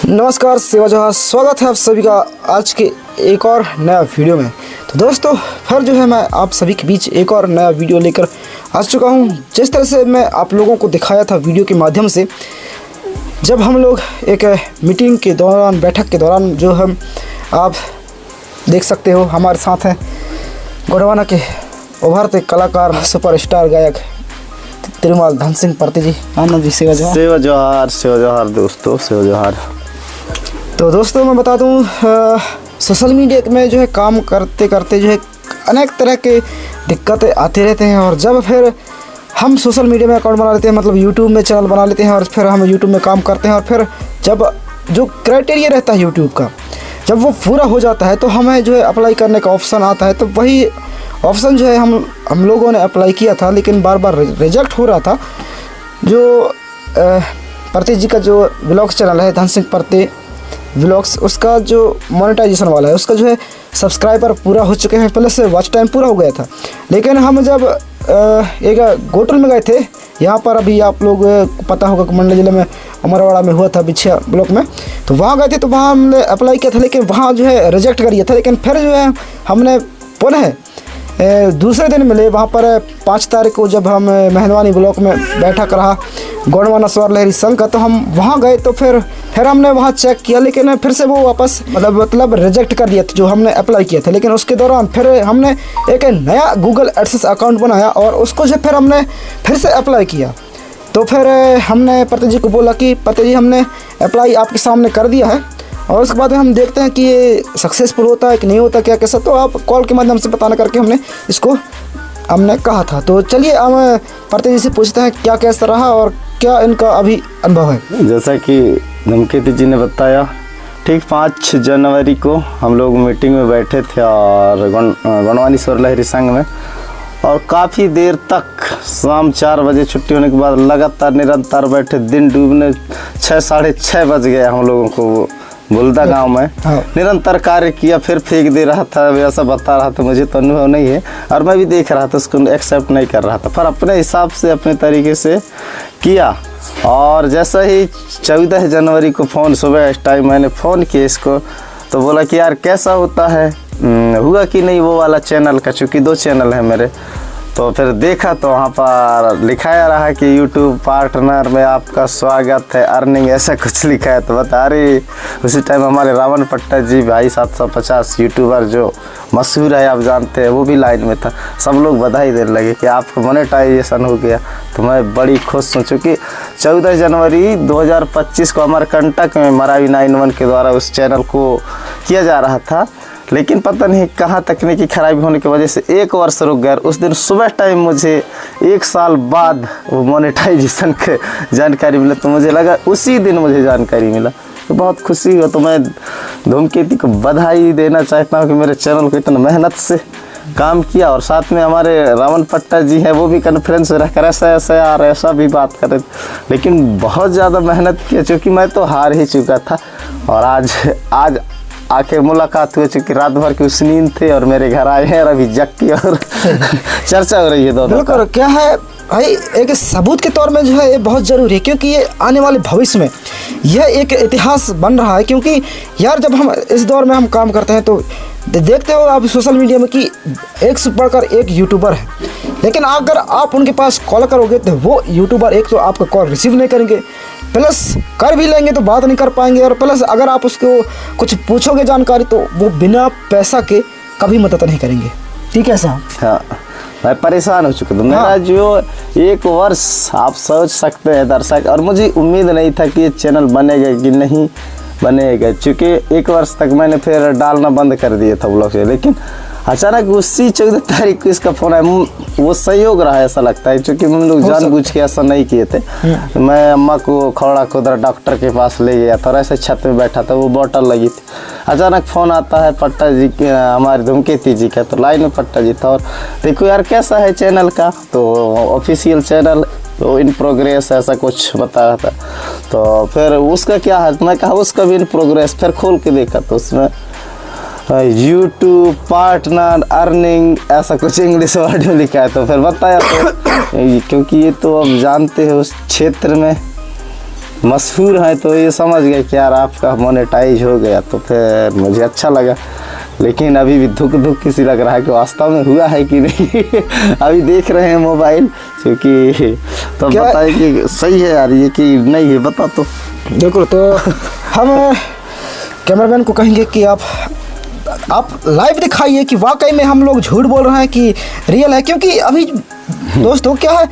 नमस्कार सेवा जहां स्वागत है आप सभी का आज के एक और नया वीडियो में। तो दोस्तों फिर जो है मैं आप सभी के बीच एक और नया वीडियो लेकर आ चुका हूं। जिस तरह से मैं आप लोगों को दिखाया था वीडियो के माध्यम से, जब हम लोग एक मीटिंग के दौरान, बैठक के दौरान, जो हम आप देख सकते हो हमारे साथ हैं गोंडवाना के उभरते कलाकार सुपरस्टार गायक तिरुमाल धन सिंह परते जी। आनंद जी सेवा जोहार दोस्तों, सेवा जोहार। तो दोस्तों मैं बता दूं, सोशल मीडिया में जो है काम करते करते जो है अनेक तरह के दिक्कतें आते रहते हैं। और जब फिर हम सोशल मीडिया में अकाउंट बना लेते हैं, मतलब यूट्यूब में चैनल बना लेते हैं और फिर हम यूट्यूब में काम करते हैं, और फिर जब जो क्राइटेरिया रहता है यूट्यूब का, जब वो पूरा हो जाता है तो हमें जो है अप्लाई करने का ऑप्शन आता है। तो वही ऑप्शन जो है हम लोगों ने अप्लाई किया था, लेकिन बार बार रिजेक्ट हो रहा था। जो परते जी का जो व्लॉग्स चैनल है धन सिंह परते व्लॉग्स, उसका जो मोनेटाइजेशन वाला है, उसका जो है सब्सक्राइबर पूरा हो चुके हैं, प्लस वॉच टाइम पूरा हो गया था। लेकिन हम जब एक गोटल में गए थे, यहाँ पर अभी आप लोग पता होगा कि मंडला जिले में अमरवाड़ा में हुआ था बिछिया ब्लॉक में, तो वहाँ गए थे। तो वहाँ हमने अप्लाई किया था, लेकिन वहाँ जो है रिजेक्ट कर दिया था। लेकिन फिर जो है हमने पुनः दूसरे दिन मिले वहाँ पर 5 तारीख को, जब हम मेहनवानी ब्लॉक में बैठक रहा गोंडवाना स्वर लहरी संघ का, तो हम वहाँ गए। तो फिर हमने वहाँ चेक किया, लेकिन फिर से वो वापस मतलब रिजेक्ट कर दिया था जो हमने अप्लाई किया था। लेकिन उसके दौरान फिर हमने एक नया गूगल एडसेंस अकाउंट बनाया और उसको जो फिर हमने फिर से अप्लाई किया। तो फिर हमने परते जी को बोला कि परते जी हमने अप्लाई आपके सामने कर दिया है, और उसके बाद हम देखते हैं कि ये सक्सेसफुल होता है कि नहीं होता, क्या कैसा। तो आप कॉल के माध्यम से बताना करके हमने कहा था। तो चलिए हम परते जी से पूछते हैं क्या कैसा रहा और क्या इनका अभी अनुभव है। जैसा कि धमकेती जी ने बताया, ठीक 5 जनवरी को हम लोग मीटिंग में बैठे थे और गोंडवानी स्वर लहरी संघ में, और काफ़ी देर तक शाम 4 बजे छुट्टी होने के बाद लगातार निरंतर बैठे। दिन डूबने 6 साढ़े 6 बज गए हम लोगों को बुलदा गांव में। निरंतर कार्य किया, फिर फेंक दे रहा था, वैसा बता रहा था। मुझे तो अनुभव नहीं है और मैं भी देख रहा था, उसको एक्सेप्ट नहीं कर रहा था, पर अपने हिसाब से अपने तरीके से किया। और जैसा ही 14 जनवरी को फ़ोन सुबह इस टाइम मैंने फ़ोन किया इसको, तो बोला कि यार कैसा होता है, हुआ कि नहीं वो वाला चैनल का, चूँकि 2 चैनल है मेरे। तो फिर देखा तो वहाँ पर लिखाया रहा कि यूट्यूब पार्टनर में आपका स्वागत है, अर्निंग, ऐसा कुछ लिखा है। तो बता रही, उसी टाइम हमारे रावण पट्टा जी भाई 750 यूट्यूबर जो मशहूर है, आप जानते हैं, वो भी लाइन में था। सब लोग बधाई देने लगे कि आपका मोनेटाइजेशन हो गया। तो मैं बड़ी खुश हूँ, चूँकि 14 जनवरी 2025 को अमरकंटक में मरावी 91 के द्वारा उस चैनल को किया जा रहा था, लेकिन पता नहीं कहाँ तकनीकी खराबी होने की वजह से 1 वर्ष रुक गया। उस दिन सुबह टाइम मुझे 1 साल बाद वो मोनेटाइजेशन के जानकारी मिला, तो मुझे लगा उसी दिन मुझे जानकारी मिला, तो बहुत खुशी हुआ। तो मैं धूमकेती को बधाई देना चाहता हूँ कि मेरे चैनल को इतना मेहनत से काम किया। और साथ में हमारे रावण पट्टा जी हैं, वो भी कॉन्फ्रेंस में रहकर ऐसा यार ऐसा भी बात कर रहे थे, लेकिन बहुत ज़्यादा मेहनत किया, क्योंकि मैं तो हार ही चुका था। और आज आके मुलाकात हुई, चूँकि रात भर की उस नींद थे और मेरे घर आए हैं और अभी जग की और चर्चा हो रही है दोनों। बिल्कुल, क्या है भाई, एक सबूत के तौर में जो है ये बहुत ज़रूरी है, क्योंकि ये आने वाले भविष्य में यह एक इतिहास बन रहा है। क्योंकि यार जब हम इस दौर में हम काम करते हैं तो देखते हो आप सोशल मीडिया में कि एक से बढ़कर एक यूट्यूबर है, लेकिन अगर आप उनके पास कॉल करोगे तो वो यूट्यूबर एक तो आपका कॉल रिसीव नहीं करेंगे, प्लस कर भी लेंगे तो बात नहीं कर पाएंगे, और प्लस अगर आप उसको कुछ पूछोगे जानकारी तो वो बिना पैसा के कभी मदद नहीं करेंगे। ठीक है साहब? हाँ, मैं परेशान हो चुका था। मेरा जो 1 वर्ष, आप सोच सकते हैं दर्शक, और मुझे उम्मीद नहीं था कि ये चैनल बनेगा कि नहीं बनेगा, क्योंकि 1 वर्ष तक मैंने फिर डालना बंद कर दिया था ब्लॉग से। लेकिन अचानक उसी 14 तारीख को इसका फ़ोन आया। वो संयोग रहा ऐसा लगता है, क्योंकि हम लोग जानबूझ के ऐसा नहीं किए थे। मैं अम्मा को खौड़ा खुदरा डॉक्टर के पास ले गया था और ऐसे छत पे बैठा था, वो बोतल लगी थी। अचानक फ़ोन आता है पट्टा जी के, हमारे धूमकेती जी का। तो लाइन में पट्टा जी था, और देखो यार कैसा है चैनल का, तो ऑफिशियल चैनल तो इन प्रोग्रेस ऐसा कुछ बताया था। तो फिर उसका क्या है, मैं कहा उसका भी इन प्रोग्रेस। फिर खोल के देखा तो उसमें यूट्यूब पार्टनर अर्निंग ऐसा कुछ इंग्लिश वर्ड में लिखा है। तो फिर बताया, तो क्योंकि ये तो अब जानते हो उस क्षेत्र में मशहूर हैं तो ये समझ गए कि यार आपका मोनेटाइज हो गया, तो फिर मुझे अच्छा लगा। लेकिन अभी भी दुख किसी लग रहा है कि वास्तव में हुआ है कि नहीं। अभी देख रहे हैं मोबाइल, क्योंकि तो बताए कि सही है यार ये कि नहीं है, बता तो। बिल्कुल, तो हम कैमरामैन को कहेंगे कि आप लाइव दिखाइए कि वाकई में हम लोग झूठ बोल रहे हैं कि रियल है। क्योंकि अभी दोस्तों क्या है,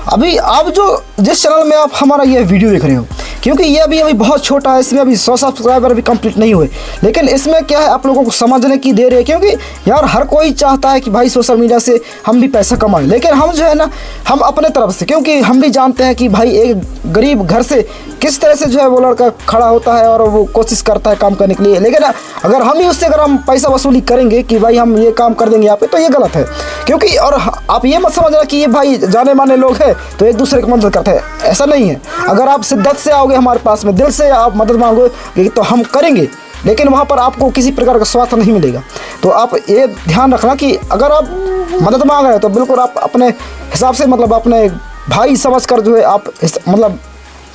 अभी आप जो जिस चैनल में आप हमारा ये वीडियो देख रहे हो, क्योंकि ये अभी बहुत छोटा है, इसमें अभी 100 सब्सक्राइबर भी कंप्लीट नहीं हुए, लेकिन इसमें क्या है आप लोगों को समझने की देर है। क्योंकि यार हर कोई चाहता है कि भाई सोशल मीडिया से हम भी पैसा कमाएं, लेकिन हम जो है ना, हम अपने तरफ से, क्योंकि हम भी जानते हैं कि भाई एक गरीब घर से किस तरह से जो है वो लड़का खड़ा होता है और वो कोशिश करता है काम करने के लिए। लेकिन अगर हम ही उससे अगर हम पैसा वसूली करेंगे कि भाई हम ये काम कर देंगे यहाँ पे, तो ये गलत है। क्योंकि और आप ये मत समझना कि ये भाई जाने माने लोग हैं तो एक दूसरे की मदद करते हैं, ऐसा नहीं है। अगर आप शिद्दत से आओगे हमारे पास में, दिल से आप मदद मांगोगे तो हम करेंगे, लेकिन वहाँ पर आपको किसी प्रकार का स्वार्थ नहीं मिलेगा। तो आप ये ध्यान रखना कि अगर आप मदद मांग रहे हैं तो बिल्कुल आप अपने हिसाब से, मतलब अपने भाई समझ कर जो है आप मतलब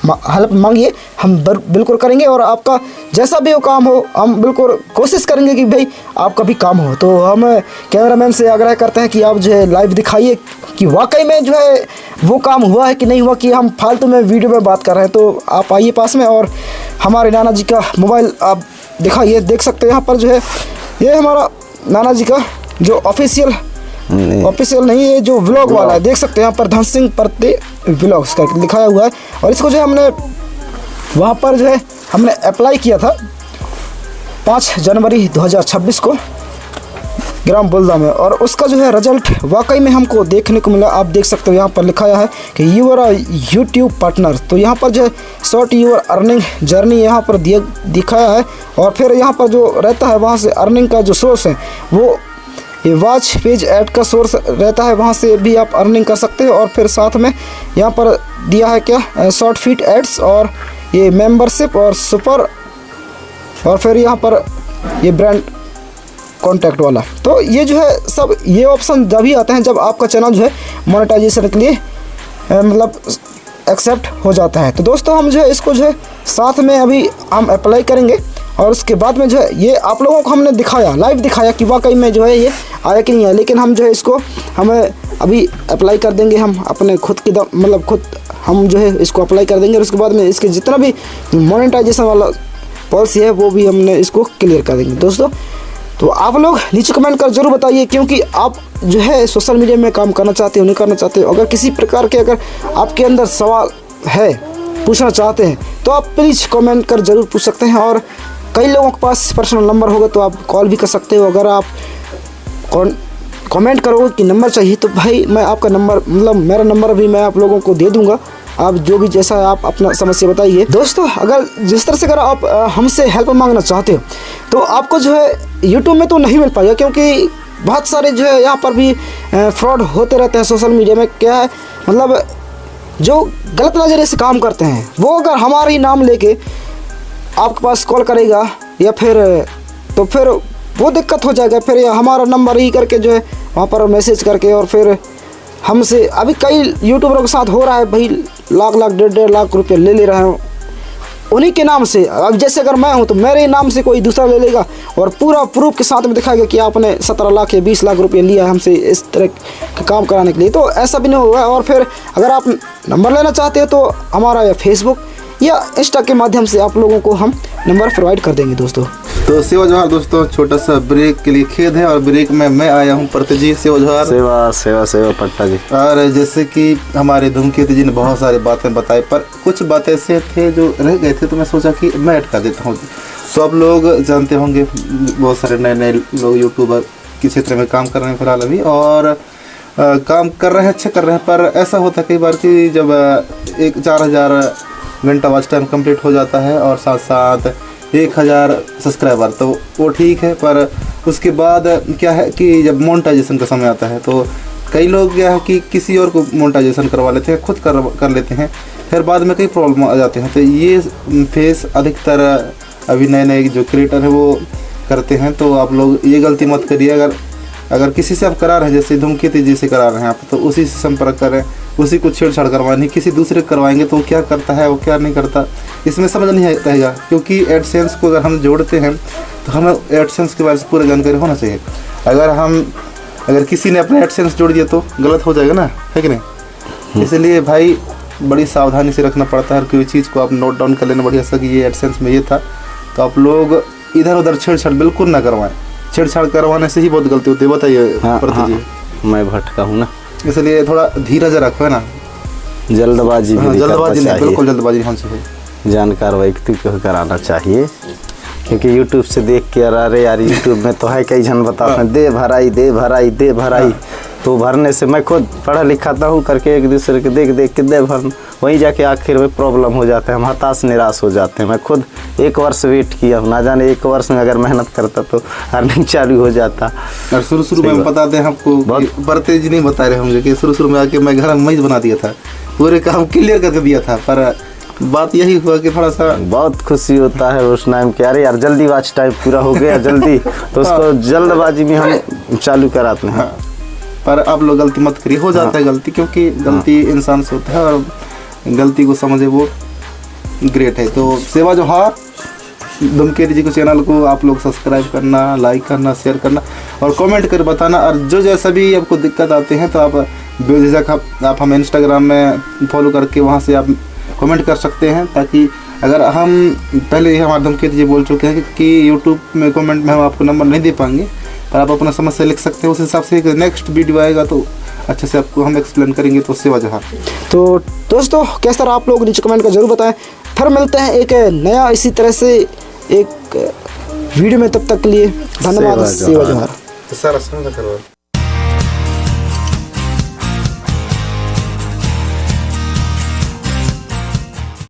हेल्प मांगिए, हम बिल्कुल करेंगे। और आपका जैसा भी वो काम हो, हम बिल्कुल कोशिश करेंगे कि भाई आपका भी काम हो। तो हम कैमरामैन से आग्रह करते हैं कि आप जो है लाइव दिखाइए कि वाकई में जो है वो काम हुआ है कि नहीं हुआ, कि हम फालतू में वीडियो में बात कर रहे हैं। तो आप आइए पास में और हमारे नाना जी का मोबाइल आप दिखाइए। देख सकते हैं यहाँ पर जो है ये हमारा नाना जी का जो ऑफिशियल नहीं, ये जो व्लॉग वाला है, देख सकते हैं यहाँ पर धन सिंह परते व्लॉग्स का लिखाया हुआ है। और इसको जो है हमने वहाँ पर जो है हमने अप्लाई किया था 5 जनवरी 2026 को ग्राम बुल्दा में, और उसका जो है रिजल्ट वाकई में हमको देखने को मिला। आप देख सकते हो यहाँ पर लिखाया है कि you are a YouTube partner. तो यहाँ पर जो है शॉर्ट यूर अर्निंग जर्नी यहाँ पर दिखाया है। और फिर यहाँ पर जो रहता है वहाँ से अर्निंग का जो सोर्स है वो ये वॉच पेज ऐड का सोर्स रहता है, वहाँ से भी आप अर्निंग कर सकते हो। और फिर साथ में यहाँ पर दिया है क्या, शॉर्ट फीट एड्स और ये मेंबरशिप और सुपर, और फिर यहाँ पर ये ब्रांड कॉन्टैक्ट वाला। तो ये जो है सब ये ऑप्शन जब ही आते हैं जब आपका चैनल जो है मोनेटाइजेशन के लिए मतलब एक्सेप्ट हो जाता है। तो दोस्तों हम जो है इसको जो है साथ में अभी हम अप्लाई करेंगे, और उसके बाद में जो है ये आप लोगों को हमने दिखाया, लाइव दिखाया कि वाकई में जो है ये आया कि नहीं आया। लेकिन हम जो है इसको हमें अभी अप्लाई कर देंगे, हम अपने खुद की मतलब खुद हम जो है इसको अप्लाई कर देंगे। और उसके बाद में इसके जितना भी मोनेटाइजेशन वाला पॉलिसी है वो भी हमने इसको क्लियर कर देंगे। दोस्तों तो आप लोग नीचे कमेंट कर जरूर बताइए, क्योंकि आप जो है सोशल मीडिया में काम करना चाहते हो नहीं करना चाहते हो। अगर किसी प्रकार के अगर आपके अंदर सवाल है, पूछना चाहते हैं, तो आप प्लीज़ कमेंट कर जरूर पूछ सकते हैं। और कई लोगों के पास पर्सनल नंबर होगा तो आप कॉल भी कर सकते हो। अगर आप कमेंट करोगे कि नंबर चाहिए तो भाई मैं आपका नंबर, मतलब मेरा नंबर भी मैं आप लोगों को दे दूंगा। आप जो भी जैसा आप अपना समस्या बताइए। दोस्तों अगर जिस तरह से अगर आप हमसे हेल्प मांगना चाहते हो तो आपको जो है यूट्यूब में तो नहीं मिल पाएगा, क्योंकि बहुत सारे जो है यहाँ पर भी फ्रॉड होते रहते हैं सोशल मीडिया में। क्या है मतलब जो गलत नज़रिए से काम करते हैं वो अगर हमारा ही नाम लेके आपके पास कॉल करेगा या फिर वो दिक्कत हो जाएगा। फिर हमारा नंबर ही करके जो है वहाँ पर मैसेज करके, और फिर हमसे अभी कई यूट्यूबरों के साथ हो रहा है भाई, लाख 1.5 लाख रुपये ले रहे हैं उन्हीं के नाम से। अब जैसे अगर मैं हूँ तो मेरे नाम से कोई दूसरा ले लेगा और पूरा प्रूफ के साथ में दिखाएगा कि आपने 17 लाख या 20 लाख रुपये लिया है हमसे इस तरह का काम कराने के लिए। तो ऐसा भी नहीं होगा। और फिर अगर आप नंबर लेना चाहते हो तो हमारा या फेसबुक या इंस्टा के माध्यम से आप लोगों को हम नंबर प्रोवाइड कर देंगे। दोस्तों तो सेवा जोहार दोस्तों, छोटा सा ब्रेक के लिए खेद है और ब्रेक में मैं आया हूँ प्रत्यजीत। सेवा जोहार। सेवा पट्टा जी। और जैसे कि हमारे धूमकेतु जी ने बहुत सारी बातें बताई, पर कुछ बातें ऐसे थे जो रह गए थे, तो मैं सोचा कि मैं ऐड कर देता हूँ। तो आप लोग जानते होंगे बहुत सारे नए लोग यूट्यूबर के क्षेत्र में काम कर रहे हैं फिलहाल अभी, और काम कर रहे हैं, अच्छे कर रहे हैं। पर ऐसा होता है कई बार कि जब 4,000 घंटा वॉच टाइम कंप्लीट हो जाता है और साथ साथ 1,000 सब्सक्राइबर, तो वो ठीक है। पर उसके बाद क्या है कि जब मोनेटाइजेशन का समय आता है तो कई लोग क्या है कि किसी और को मोनेटाइजेशन करवा लेते हैं, खुद कर लेते हैं, फिर बाद में कई प्रॉब्लम आ जाते हैं। तो ये फेस अधिकतर अभी नए जो क्रिएटर हैं वो करते हैं। तो आप लोग ये गलती मत करिए। अगर अगर किसी से आप करा रहे हैं, जैसे धूमकेतु जी से करा रहे हैं आप, तो उसी से संपर्क करें, उसी को छेड़छाड़ करवानी, किसी दूसरे को करवाएंगे तो वो क्या करता है वो क्या नहीं करता, इसमें समझ नहीं रहेगा। क्योंकि एडसेंस को अगर हम जोड़ते हैं तो हमें एडसेंस के बारे में पूरी जानकारी होना चाहिए। अगर किसी ने अपना एडसेंस जोड़ दिया तो गलत हो जाएगा ना, है कि नहीं। इसलिए भाई बड़ी सावधानी से रखना पड़ता है, हर कोई चीज़ को आप नोट डाउन कर लेना बढ़िया सा कि ये एडसेंस में ये था। तो आप लोग इधर उधर छेड़छाड़ बिल्कुल ना करवाएं, छेड़छाड़ करवाने से ही बहुत गलती होती है। बताइए प्रति जी। मैं भटका हूँ ना, इसलिए थोड़ा धीरज रखो, है ना, जल्दबाजी भी जल्दबाजी नहीं, चाहिए। बिल्कुल जल्दबाजी होनी चाहिए। जानकार व्यक्ति को कराना चाहिए, क्योंकि यूट्यूब से देख के अरे यार यूट्यूब में तो है कई जन बताते हैं दे भराई, तो भरने से मैं खुद पढ़ा लिखाता हूँ करके एक दूसरे के देख के दे भरना, वहीं जाके आखिर में प्रॉब्लम हो जाते हैं, हम हताश निराश हो जाते हैं। मैं खुद 1 वर्ष वेट किया हूँ, ना जाने 1 वर्ष में अगर मेहनत करता तो अर्निंग चालू हो जाता। और शुरू में हम बताते हैं आपको, बरते जी नहीं बता रहे होंगे कि शुरू में आके मैं घर में मेज बना दिया था, पूरे काम क्लियर करके दिया था, पर बात यही हुआ कि थोड़ा सा बहुत खुशी होता है उस टाइम के, अरे यार जल्दी वाच टाइम पूरा हो गया जल्दी, तो उसको जल्दबाजी में हम चालू कराते हैं। पर आप लोग गलती मत करिए, हो जाता है गलती, क्योंकि गलती इंसान से होता है और गलती को समझे वो ग्रेट है। तो सेवा जोहार, धूमकेतु जी को चैनल को आप लोग सब्सक्राइब करना, लाइक करना, शेयर करना और कमेंट कर बताना। और जो जैसा भी आपको दिक्कत आते हैं तो आप बेझिझक आप हमें इंस्टाग्राम में फॉलो करके वहाँ से आप कमेंट कर सकते हैं, ताकि अगर हम पहले ही हमारे धूमकेतु जी बोल चुके हैं कि यूट्यूब में कमेंट में हम आपको नंबर नहीं दे पाएंगे, पर आप अपना समस्या लिख सकते हैं, उस हिसाब से नेक्स्ट वीडियो आएगा तो अच्छे से आपको हम एक्सप्लेन करेंगे। तो सेवा जोहार। तो दोस्तों कैसा रहा आप लोग नीचे कमेंट कर जरूर बताएं। फिर मिलते हैं एक नया इसी तरह से एक वीडियो में, तब तक के लिए धन्यवाद। सेवा जोहार। सारा